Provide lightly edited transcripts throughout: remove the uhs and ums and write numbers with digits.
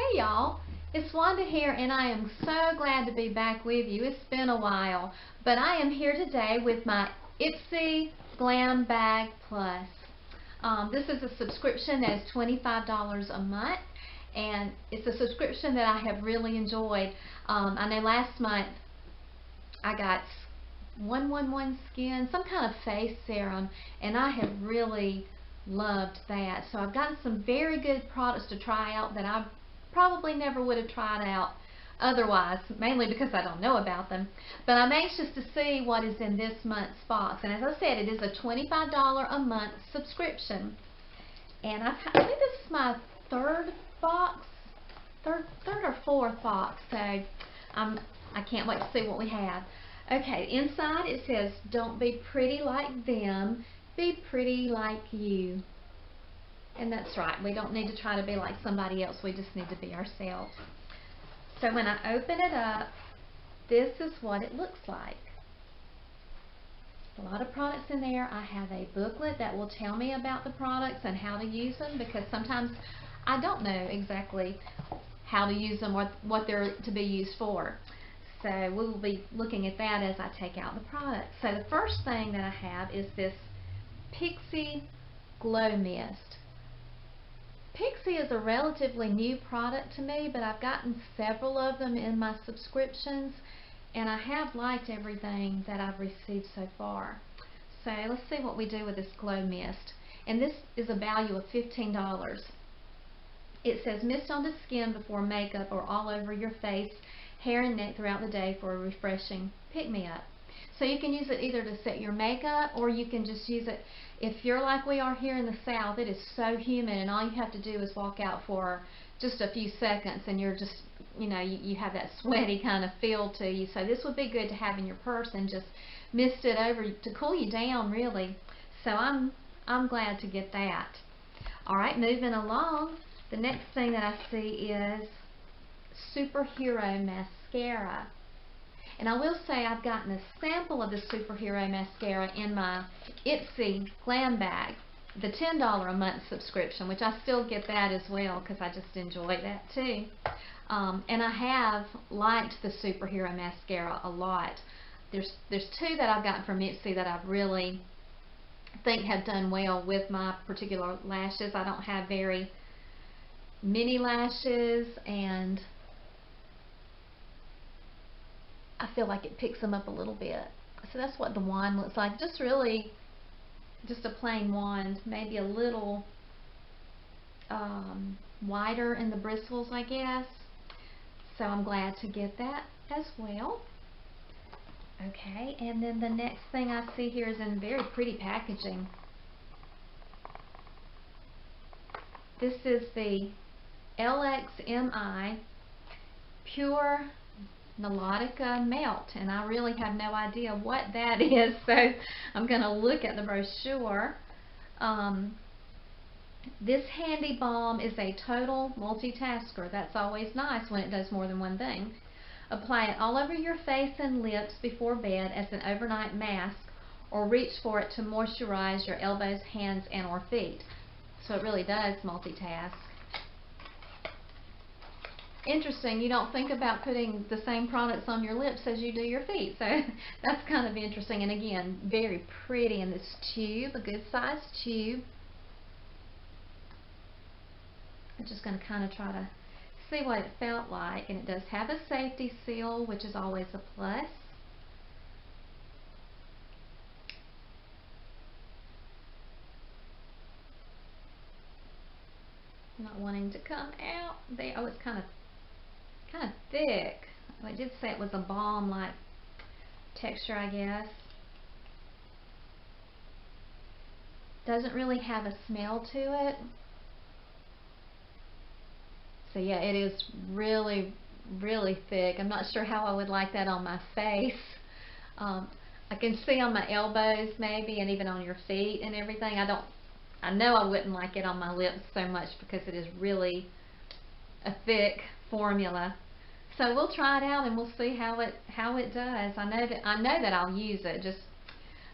Hey y'all, it's Wanda here and I am so glad to be back with you. It's been a while, but I am here today with my Ipsy Glam Bag Plus. This is a subscription that is $25 a month, and it's a subscription that I have really enjoyed. I know last month I got 111 Skin, some kind of face serum, and I have really loved that. So I've gotten some very good products to try out that I probably never would have tried out otherwise, mainly because I don't know about them. But I'm anxious to see what is in this month's box. And as I said, it is a $25 a month subscription. And I think this is my third box, third or fourth box. So I can't wait to see what we have. Okay, inside it says, "Don't be pretty like them, be pretty like you." And that's right, we don't need to try to be like somebody else, we just need to be ourselves. So when I open it up, this is what it looks like. A lot of products in there. I have a booklet that will tell me about the products and how to use them, because sometimes I don't know exactly how to use them or what they're to be used for. So we will be looking at that as I take out the product. So the first thing that I have is this Pixie Glow Mist. Pixie is a relatively new product to me, but I've gotten several of them in my subscriptions, and I have liked everything that I've received so far. So let's see what we do with this Glow Mist. And this is a value of $15. It says, "Mist on the skin before makeup or all over your face, hair and neck throughout the day for a refreshing pick-me-up." So you can use it either to set your makeup, or you can just use it if you're like we are here in the South. It is so humid, and all you have to do is walk out for just a few seconds and you're just, you have that sweaty kind of feel to you. So this would be good to have in your purse and just mist it over to cool you down, really. So I'm glad to get that. Alright, moving along, the next thing that I see is Superhero Mascara. And I will say I've gotten a sample of the Superhero Mascara in my Ipsy Glam Bag, the $10 a month subscription, which I still get that as well because I just enjoy that too. And I have liked the Superhero Mascara a lot. There's two that I've gotten from Ipsy that I really think have done well with my particular lashes. I don't have very many lashes, and I feel like it picks them up a little bit. So that's what the wand looks like. Just really, just a plain wand, maybe a little wider in the bristles, I guess. So I'm glad to get that as well. Okay, and then the next thing I see here is in very pretty packaging. This is the LXMI Pure Melodica Melt, and I really have no idea what that is, so I'm going to look at the brochure. This handy balm is a total multitasker. That's always nice when it does more than one thing. Apply it all over your face and lips before bed as an overnight mask, or reach for it to moisturize your elbows, hands, and or feet. So it really does multitask. Interesting, you don't think about putting the same products on your lips as you do your feet, so that's kind of interesting. And again, very pretty in this tube, a good sized tube. I'm just going to kind of try to see what it felt like, and it does have a safety seal, which is always a plus. Not wanting to come out. Oh, it's kind of thick. Well, it did say it was a balm-like texture, I guess. Doesn't really have a smell to it. So yeah, it is really, really thick. I'm not sure how I would like that on my face. I can see on my elbows maybe, and even on your feet and everything. I know I wouldn't like it on my lips so much because it is really a thick formula. So we'll try it out and we'll see how it does. I know that I'll use it, just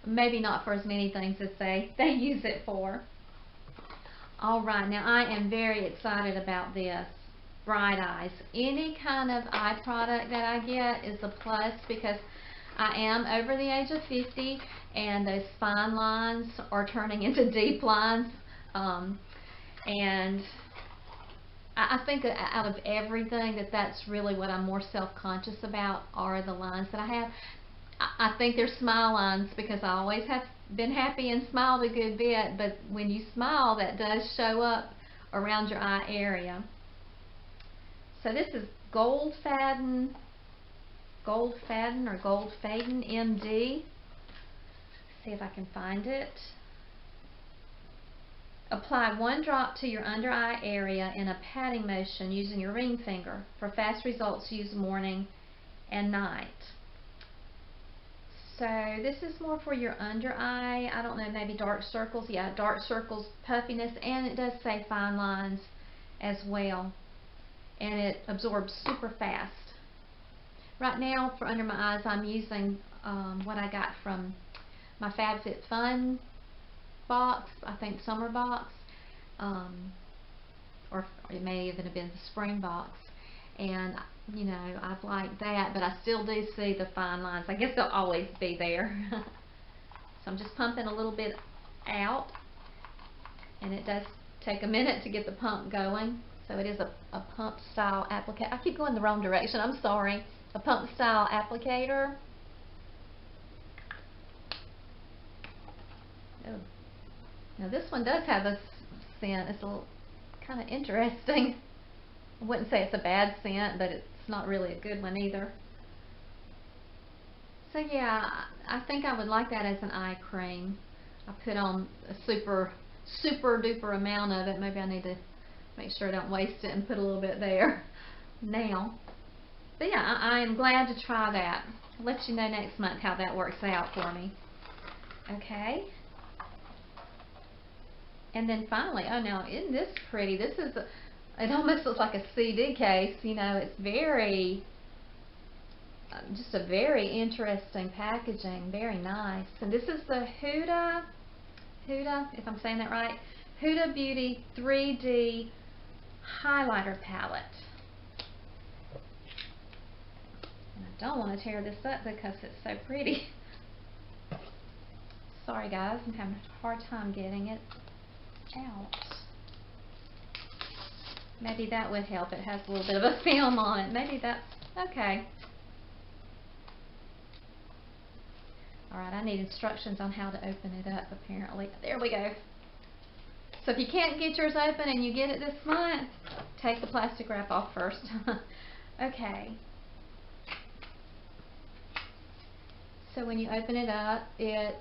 maybe not for as many things as they use it for. Alright, now I am very excited about this. bright eyes. Any kind of eye product that I get is a plus because I am over the age of 50 and those fine lines are turning into deep lines. And I think that out of everything that's really what I'm more self-conscious about are the lines that I have. I think they're smile lines because I always have been happy and smiled a good bit, but when you smile that does show up around your eye area. So this is Gold Faden or Gold Faden MD. See if I can find it. Apply 1 drop to your under eye area in a patting motion using your ring finger. For fast results, use morning and night. So this is more for your under eye. I don't know, maybe dark circles. Yeah, dark circles, puffiness, and it does say fine lines as well. And it absorbs super fast. Right now, for under my eyes, I'm using what I got from my FabFitFun box, I think summer box, or it may even have been the spring box, and you know, I've liked that, but I still do see the fine lines. I guess they'll always be there. So I'm just pumping a little bit out, and it does take a minute to get the pump going. So it is a pump style applicator. I keep going the wrong direction, I'm sorry. A pump style applicator. Oh. Now this one does have a scent. It's a little kind of interesting. I wouldn't say it's a bad scent, but it's not really a good one either. So yeah, I think I would like that as an eye cream. I put on a super duper amount of it. Maybe I need to make sure I don't waste it and put a little bit there now. But yeah, I am glad to try that. I'll let you know next month how that works out for me. Okay. And then finally, oh now, isn't this pretty? This is, it almost looks like a CD case, you know, it's very, just a very interesting packaging, very nice. And this is the Huda, if I'm saying that right, Huda Beauty 3D highlighter palette. And I don't want to tear this up because it's so pretty. Sorry guys, I'm having a hard time getting it out. Maybe that would help. It has a little bit of a film on it. Maybe that's okay. Alright, I need instructions on how to open it up apparently. There we go. So if you can't get yours open and you get it this month, take the plastic wrap off first. Okay. So when you open it up, it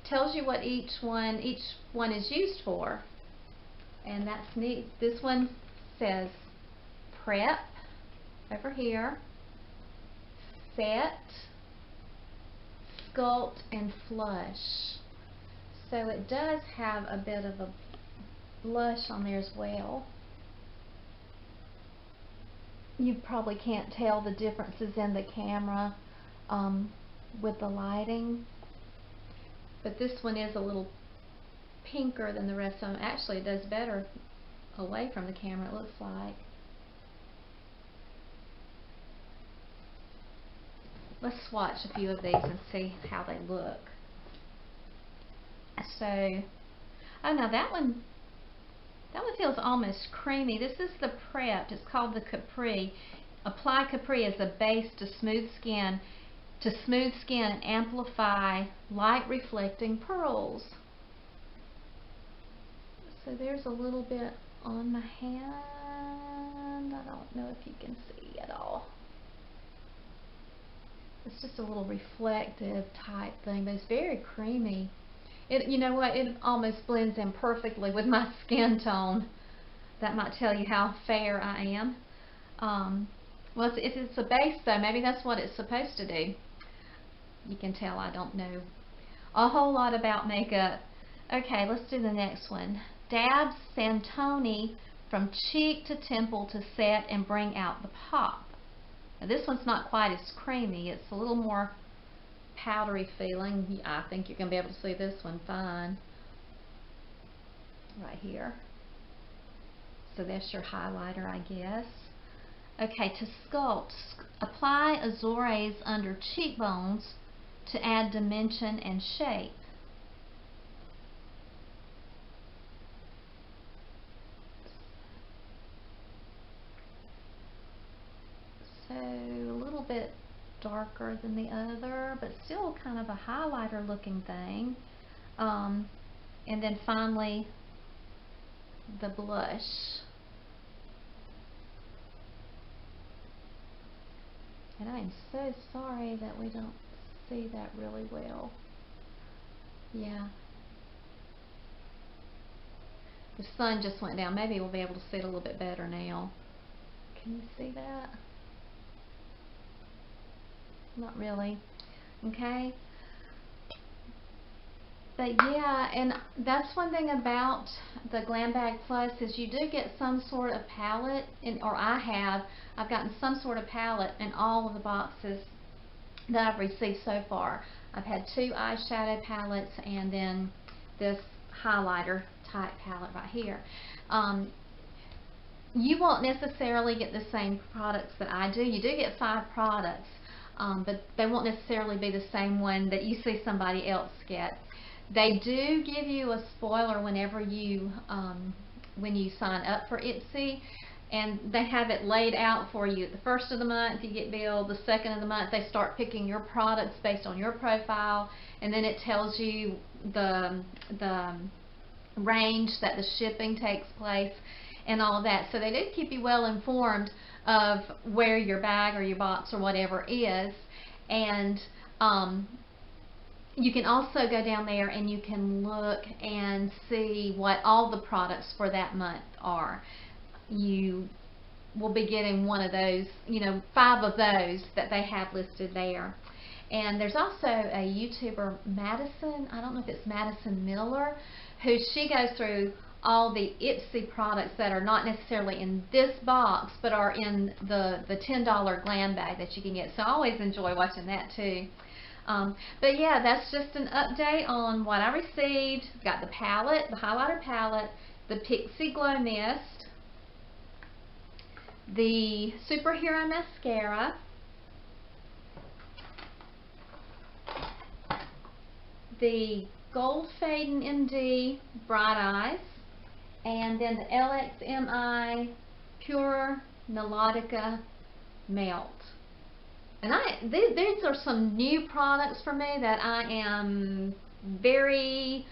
tells you what each one is used for, and that's neat. This one says prep over here, set, sculpt, and flush. So it does have a bit of a blush on there as well. You probably can't tell the differences in the camera with the lighting. But this one is a little pinker than the rest of them. Actually, it does better away from the camera, it looks like. Let's swatch a few of these and see how they look. So, oh, now that one feels almost creamy. This is the Prepped. It's called the Capri. Apply Capri as a base to smooth skin and amplify light reflecting pearls. So there's a little bit on my hand. I don't know if you can see at all. It's just a little reflective type thing, but it's very creamy. You know what? It almost blends in perfectly with my skin tone. That might tell you how fair I am. Well, if it's a base though, maybe that's what it's supposed to do. You can tell I don't know a whole lot about makeup. Okay, let's do the next one. Dab Santoni from cheek to temple to set and bring out the pop. Now this one's not quite as creamy. It's a little more powdery feeling. I think you can be able to see this one fine. Right here. So that's your highlighter, I guess. Okay, to sculpt, apply Azores under cheekbones to add dimension and shape. So a little bit darker than the other, but still kind of a highlighter looking thing. And then finally the blush. And I am so sorry that we don't see that really well. Yeah. The sun just went down. Maybe we'll be able to see it a little bit better now. Can you see that? Not really. Okay. But yeah, and that's one thing about the Glam Bag Plus is you do get some sort of palette, or I've gotten some sort of palette in all of the boxes that I've received so far. I've had 2 eyeshadow palettes and then this highlighter type palette right here. You won't necessarily get the same products that I do. You do get 5 products, but they won't necessarily be the same one that you see somebody else get. They do give you a spoiler whenever you when you sign up for Ipsy, and they have it laid out for you. At the first of the month you get billed, the second of the month they start picking your products based on your profile, and then it tells you the range that the shipping takes place and all of that. So they do keep you well informed of where your bag or your box or whatever is. And you can also go down there and you can look and see what all the products for that month are. You will be getting one of those, 5 of those that they have listed there. And there's also a YouTuber, Madison, I don't know if it's Madison Miller, who she goes through all the Ipsy products that are not necessarily in this box, but are in the $10 Glam Bag that you can get. So I always enjoy watching that too. But yeah, that's just an update on what I received. Got the palette, the highlighter palette, the Ipsy Glow Mist, the Superhero Mascara, the Gold Fading MD Bright Eyes, and then the LXMI Pure Melodica Melt. And these are some new products for me that I am very,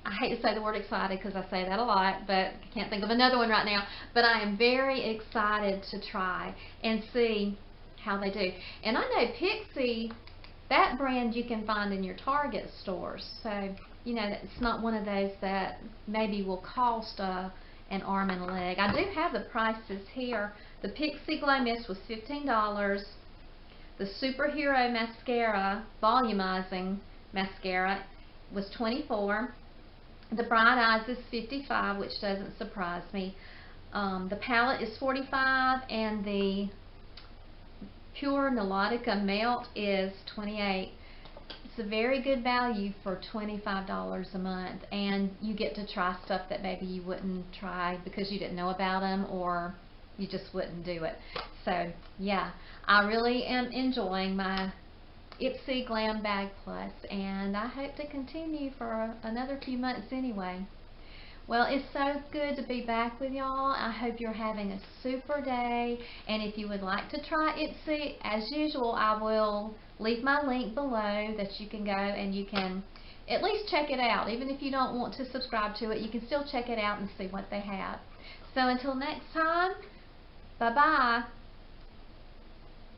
I hate to say the word excited because I say that a lot, but I can't think of another one right now, but I am very excited to try and see how they do. And I know Pixie, that brand you can find in your Target stores, so it's not one of those that maybe will cost an arm and a leg. I do have the prices here. The Ipsy Glow Mist was $15. The Superhero Mascara, Volumizing Mascara, was $24. The Bright Eyes is $55, which doesn't surprise me. The palette is $45, and the Pure Melodica Melt is $28. It's a very good value for $25 a month, and you get to try stuff that maybe you wouldn't try because you didn't know about them, or you just wouldn't do it. So yeah, I really am enjoying my Ipsy Glam Bag Plus, and I hope to continue for another few months anyway. Well, it's so good to be back with y'all. I hope you're having a super day, and if you would like to try Ipsy, as usual, I will leave my link below that you can go and you can at least check it out. Even if you don't want to subscribe to it, you can still check it out and see what they have. So until next time, bye-bye.